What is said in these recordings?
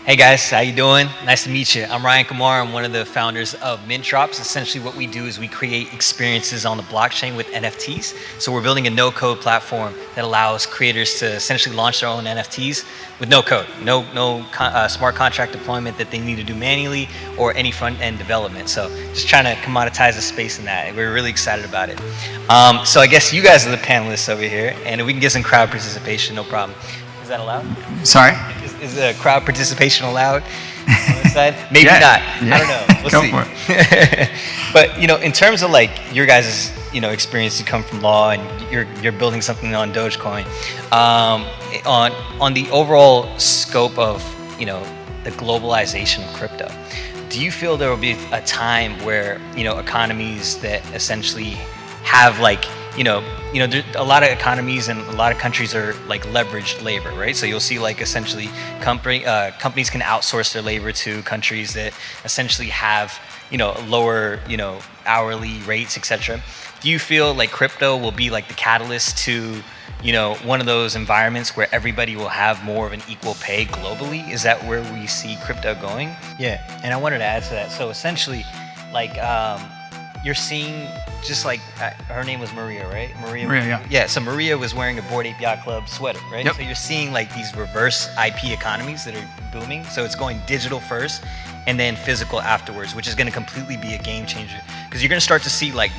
Hey guys, how you doing? Nice to meet you. I'm Ryan Kumar. I'm one of the founders of MINTDROPZ. Essentially what we do is we create experiences on the blockchain with NFTs. So we're building a no-code platform that allows creators to essentially launch their own NFTs with no code, no smart contract deployment that they need to do manually or any front-end development. So just trying to commoditize the space in that. We're really excited about it. So I guess you guys are the panelists over here, and we can get some crowd participation, no problem. Is that allowed? Sorry? Is the crowd participation allowed on this side? Maybe Yeah. not. I don't know. We'll Go see. for it. But in terms of like your guys' experience, you come from law and you're building something on Dogecoin. On the overall scope of the globalization of crypto, do you feel there will be a time where economies that essentially have there's a lot of economies and a lot of countries are like leveraged labor, right? So you'll see like essentially companies can outsource their labor to countries that essentially have lower hourly rates, etc. Do you feel like crypto will be like the catalyst to one of those environments where everybody will have more of an equal pay globally? Is that where we see crypto going? Yeah, and I wanted to add to that. So essentially, like you're seeing just like her name was Maria, right? Maria, yeah. Yeah, so Maria was wearing a Bored Ape Yacht Club sweater, right? Yep. So you're seeing like these reverse IP economies that are booming. So it's going digital first and then physical afterwards, which is going to completely be a game changer. Because you're going to start to see like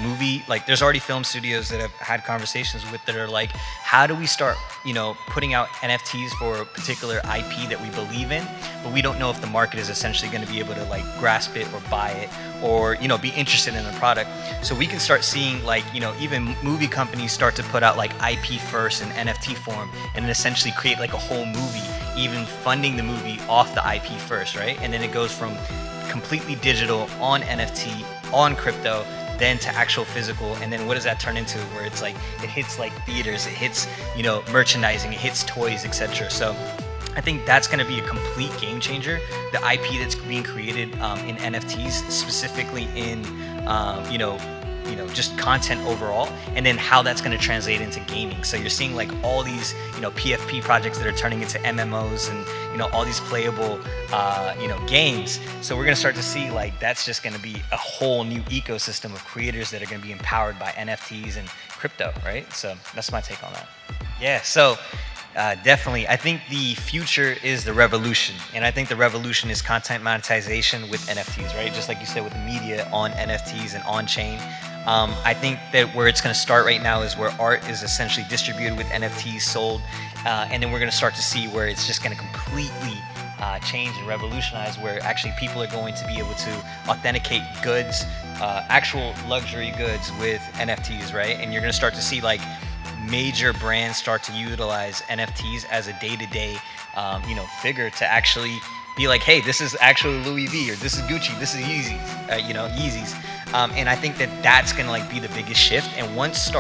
there's already film studios that have had conversations with that are like, how do we start, putting out NFTs for a particular IP that we believe in, but we don't know if the market is essentially going to be able to like grasp it or buy it or, be interested in the product. So we can start seeing like, even movie companies start to put out like IP first in NFT form and then essentially create like a whole movie, even funding the movie off the IP first, right? And then it goes from completely digital on NFT, on crypto, then to actual physical, and then what does that turn into where it's like it hits like theaters, it hits merchandising, it hits toys, etc. So I think that's going to be a complete game changer. The IP that's being created in NFTs, specifically in just content overall, and then how that's going to translate into gaming. So you're seeing like all these PFP projects that are turning into MMOs and all these playable games. So we're going to start to see like that's just going to be a whole new ecosystem of creators that are going to be empowered by NFTs and crypto, right? So that's my take on that. Yeah, so definitely, I think the future is the revolution, and I think the revolution is content monetization with NFTs, right? Just like you said with the media on NFTs and on-chain. I think that where it's going to start right now is where art is essentially distributed with NFTs sold, and then we're going to start to see where it's just going to completely change and revolutionize, where actually people are going to be able to authenticate goods, actual luxury goods with NFTs, right? And you're going to start to see like major brands start to utilize NFTs as a day-to-day, figure to actually be like, hey, this is actually Louis V, or this is Gucci, this is Yeezys, Yeezys. And I think that that's gonna like be the biggest shift. And once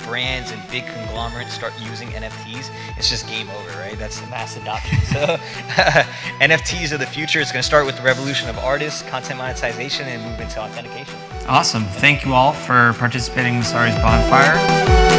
brands and big conglomerates start using NFTs, it's just game over, right? That's the mass adoption. So NFTs are the future. It's gonna start with the revolution of artists, content monetization, and move into authentication. Awesome. Thank you all for participating in the Stars Bonfire.